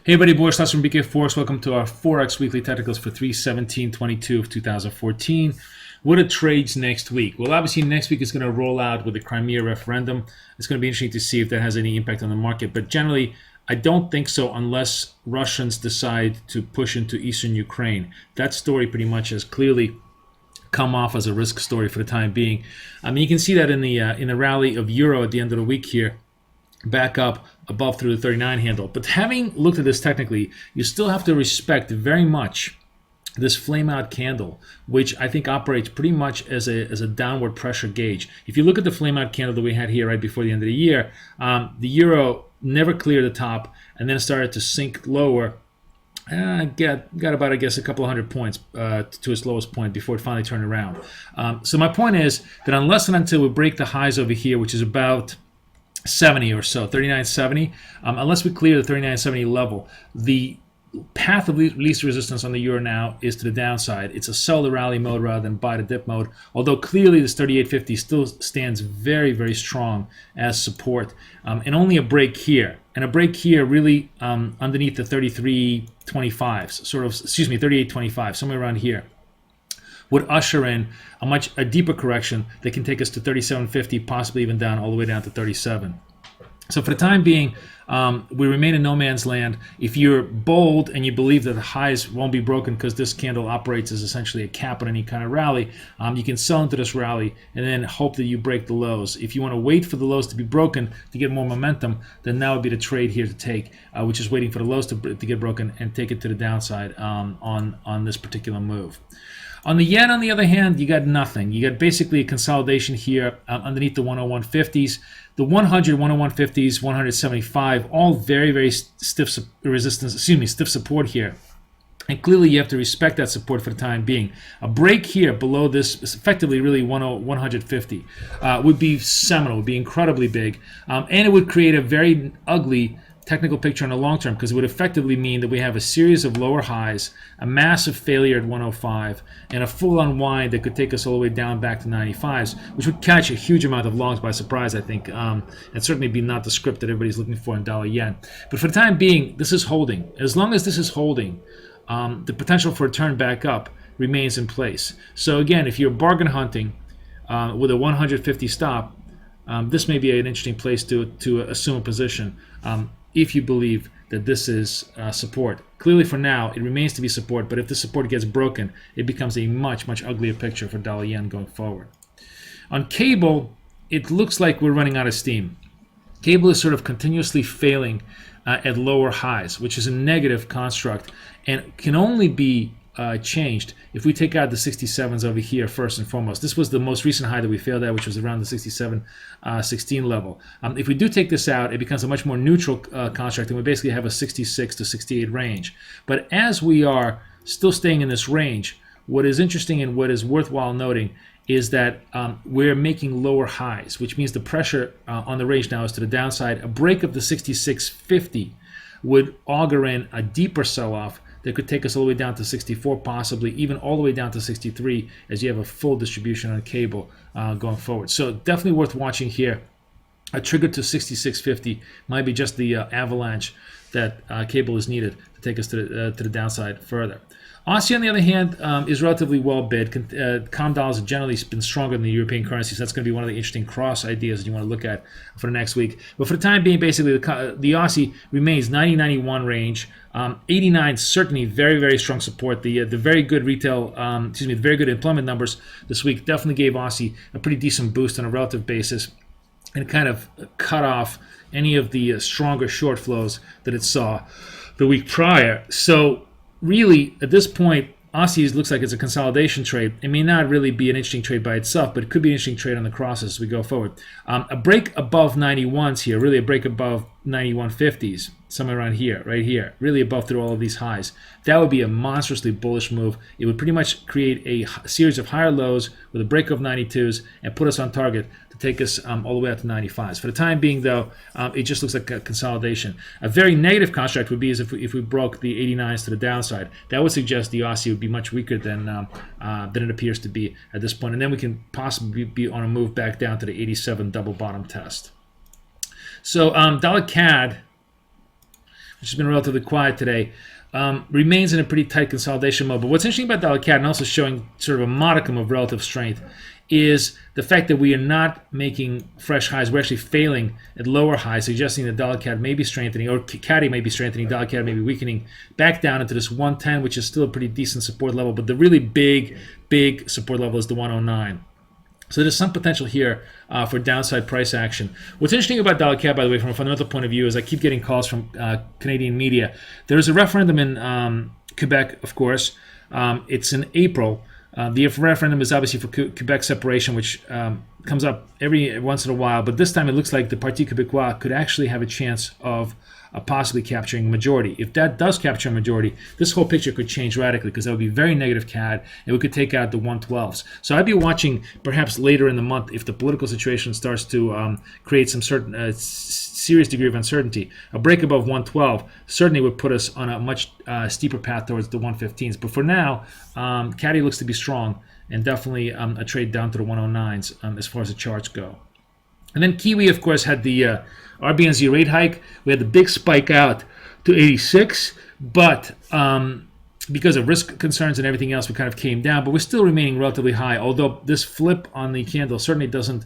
Hey everybody, Boris Less from BK Forex. Welcome to our Forex Weekly Technicals for 3/17/22 of 2014. What are trades next week? Well, obviously next week is going to roll out with the Crimea referendum. It's going to be interesting to see if that has any impact on the market. But generally, I don't think so unless Russians decide to push into eastern Ukraine. That story pretty much has clearly come off as a risk story for the time being. I mean, you can see that in the rally of Euro at the end of the week here, back up above through the 39 handle. But having looked at this technically, you still have to respect very much this flame out candle, which I think operates pretty much as a downward pressure gauge. If you look at the flame out candle that we had here right before the end of the year, the Euro never cleared the top and then started to sink lower. Got about, I guess, a couple of hundred points to its lowest point before it finally turned around. So my point is that unless and until we break the highs over here, which is about 70 or so, 39.70, unless we clear the 39.70 level, the path of least resistance on the euro now is to the downside. It's a sell the rally mode rather than buy the dip mode, although clearly this 38.50 still stands very, very strong as support, and only a break here. And a break here really underneath the 33.25s, 38.25, somewhere around here, would usher in a deeper correction that can take us to 37.50, possibly even down all the way down to 37. So for the time being, we remain in no man's land. If you're bold and you believe that the highs won't be broken because this candle operates as essentially a cap on any kind of rally, you can sell into this rally and then hope that you break the lows. If you want to wait for the lows to be broken to get more momentum, then that would be the trade here to take, which is waiting for the lows to get broken and take it to the downside on this particular move. On the yen, on the other hand, you got nothing. You got basically a consolidation here underneath the 101.50s. The 100, 101.50s, 175, all very, very stiff resistance, stiff support here. And clearly you have to respect that support for the time being. A break here below this, is effectively really 150, would be seminal, would be incredibly big. And it would create a very ugly technical picture in the long term, because it would effectively mean that we have a series of lower highs, a massive failure at 105, and a full unwind that could take us all the way down back to 95s, which would catch a huge amount of longs by surprise, I think, and certainly be not the script that everybody's looking for in dollar yen. But for the time being, this is holding. As long as this is holding, the potential for a turn back up remains in place. So again, if you're bargain hunting with a 150 stop, this may be an interesting place to assume a position. If you believe that this is support. Clearly for now, it remains to be support, but if the support gets broken, it becomes a much, much uglier picture for dollar yen going forward. On cable, it looks like we're running out of steam. Cable is sort of continuously failing at lower highs, which is a negative construct, and can only be changed if we take out the 67s over here first and foremost. This was the most recent high that we failed at, which was around the 67.16 level. If we do take this out, it becomes a much more neutral construct, and we basically have a 66 to 68 range. But as we are still staying in this range, what is interesting and what is worthwhile noting is that we're making lower highs, which means the pressure on the range now is to the downside. A break of the 66.50 would augur in a deeper sell-off that could take us all the way down to 64, possibly even all the way down to 63, as you have a full distribution on cable going forward. So definitely worth watching here. A trigger to 66.50 might be just the avalanche that cable is needed to take us to the downside further. Aussie, on the other hand, is relatively well bid. Com dollars have generally been stronger than the European currencies. That's going to be one of the interesting cross ideas that you want to look at for the next week. But for the time being, basically, the Aussie remains 90-91 range. 89 certainly very, very strong support. The very good the very good employment numbers this week definitely gave Aussie a pretty decent boost on a relative basis, and kind of cut off any of the stronger short flows that it saw the week prior. So really, at this point, Aussie looks like it's a consolidation trade. It may not really be an interesting trade by itself, but it could be an interesting trade on the crosses as we go forward. A break above 91s here, really a break above 91.50s, somewhere around here, right here, really above through all of these highs. That would be a monstrously bullish move. It would pretty much create a series of higher lows with a break of 92s and put us on target to take us all the way up to 95s. For the time being, though, it just looks like a consolidation. A very negative construct would be as if we broke the 89s to the downside. That would suggest the Aussie would be much weaker than it appears to be at this point. And then we can possibly be on a move back down to the 87 double bottom test. So dollar CAD which has been relatively quiet today, remains in a pretty tight consolidation mode. But what's interesting about dollar CAD, and also showing sort of a modicum of relative strength, is the fact that we are not making fresh highs. We're actually failing at lower highs, suggesting that dollar CAD may be strengthening, or CAD may be strengthening, dollar CAD may be weakening back down into this 110, which is still a pretty decent support level. But the really big support level is the 109. So there's some potential here for downside price action. What's interesting about dollar CAD, by the way, from a fundamental point of view, is I keep getting calls from Canadian media. There's a referendum in Quebec, of course. It's in April. The referendum is obviously for Quebec separation, which comes up every once in a while. But this time it looks like the Parti Québécois could actually have a chance of possibly capturing a majority. If that does capture a majority, this whole picture could change radically, because that would be very negative CAD, and we could take out the 112s. So I'd be watching perhaps later in the month if the political situation starts to create some certain serious degree of uncertainty. A break above 112 certainly would put us on a much steeper path towards the 115s. But for now, CAD looks to be strong, and definitely a trade down to the 109s as far as the charts go. And then Kiwi, of course, had the RBNZ rate hike. We had the big spike out to 86, but because of risk concerns and everything else, we kind of came down, but we're still remaining relatively high, although this flip on the candle certainly doesn't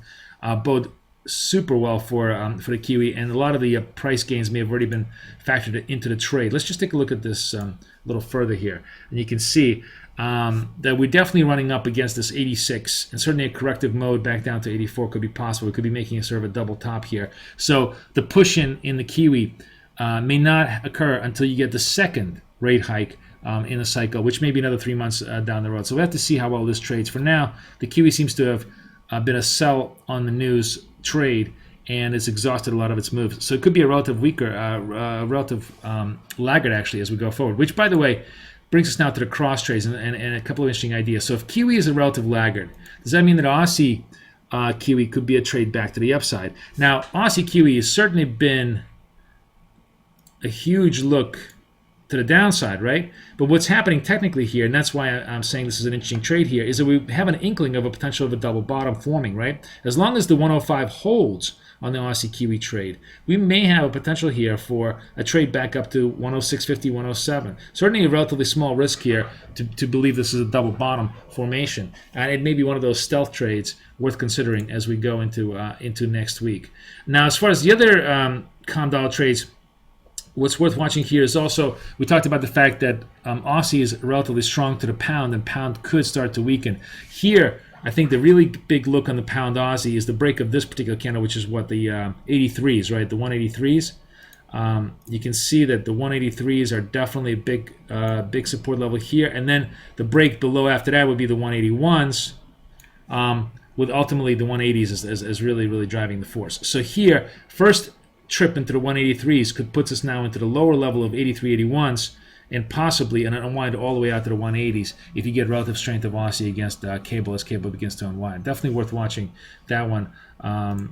bode super well for the Kiwi, and a lot of the price gains may have already been factored into the trade. Let's just take a look at this a little further here, and you can see that we're definitely running up against this 86, and certainly a corrective mode back down to 84 could be possible. We could be making a sort of a double top here. So the push in the Kiwi may not occur until you get the second rate hike in the cycle, which may be another 3 months down the road. So we have to see how well this trades. For now, the Kiwi seems to have been a sell on the news trade, and it's exhausted a lot of its moves. So it could be a relative weaker, relative laggard actually as we go forward, which, by the way, brings us now to the cross trades and a couple of interesting ideas. So if Kiwi is a relative laggard, does that mean that Aussie Kiwi could be a trade back to the upside? Now, Aussie Kiwi has certainly been a huge look to the downside, right? But what's happening technically here, and that's why I'm saying this is an interesting trade here, is that we have an inkling of a potential of a double bottom forming, right? As long as the 105 holds on the Aussie Kiwi trade, we may have a potential here for a trade back up to 106.50, 107. Certainly a relatively small risk here to believe this is a double bottom formation. And it may be one of those stealth trades worth considering as we go into next week. Now, as far as the other COM dollar trades, what's worth watching here is also, we talked about the fact that Aussie is relatively strong to the pound, and pound could start to weaken. Here, I think the really big look on the pound Aussie is the break of this particular candle, which is what the 83s, right? The 183s. You can see that the 183s are definitely a big support level here, and then the break below after that would be the 181s, with ultimately the 180s as really driving the force. So here, first trip into the 183s could put us now into the lower level of 83, 81s, and possibly an unwind all the way out to the 180s if you get relative strength of Aussie against cable as cable begins to unwind. Definitely worth watching that one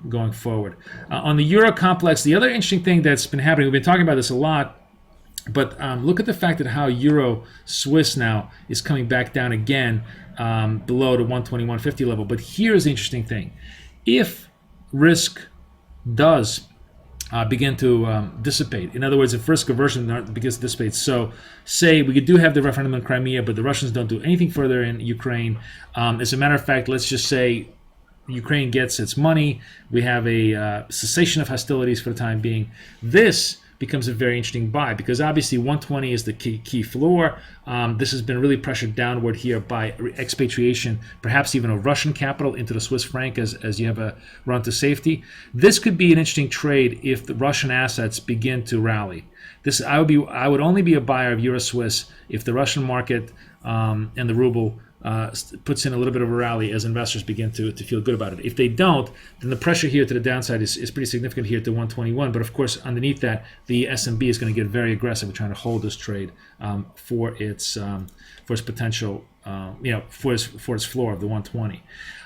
going forward. On the Euro complex, the other interesting thing that's been happening, we've been talking about this a lot, but look at the fact that how Euro Swiss now is coming back down again below the 120, 150 level. But here's the interesting thing. If risk does begin to dissipate. In other words, if risk aversion begins to dissipate. So say we do have the referendum in Crimea, but the Russians don't do anything further in Ukraine. As a matter of fact, let's just say Ukraine gets its money. We have a cessation of hostilities for the time being. This becomes a very interesting buy, because obviously 120 is the key floor. This has been really pressured downward here by expatriation, perhaps even of Russian capital into the Swiss franc as you have a run to safety. This could be an interesting trade if the Russian assets begin to rally. I would only be a buyer of Euro Swiss if the Russian market and the ruble puts in a little bit of a rally as investors begin to feel good about it. If they don't, then the pressure here to the downside is pretty significant here to 121. But of course, underneath that, the S&B is going to get very aggressive in trying to hold this trade for its potential, for its floor of the 120.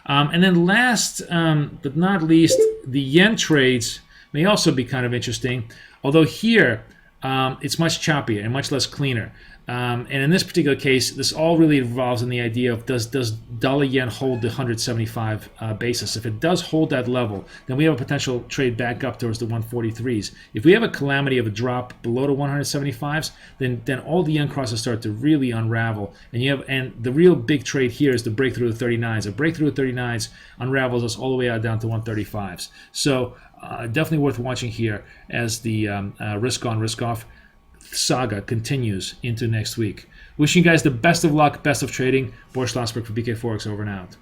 And then last but not least, the yen trades may also be kind of interesting, although here it's much choppier and much less cleaner. And in this particular case, this all really involves in the idea of does dollar yen hold the 175 basis? If it does hold that level, then we have a potential trade back up towards the 143s. If we have a calamity of a drop below the 175s, then all the yen crosses start to really unravel. And the real big trade here is the breakthrough of 39s. A breakthrough of 39s unravels us all the way out down to 135s. So definitely worth watching here as the risk on, risk off saga continues into next week. Wishing you guys the best of luck, best of trading. Boris Schlossberg for BK Forex, over and out.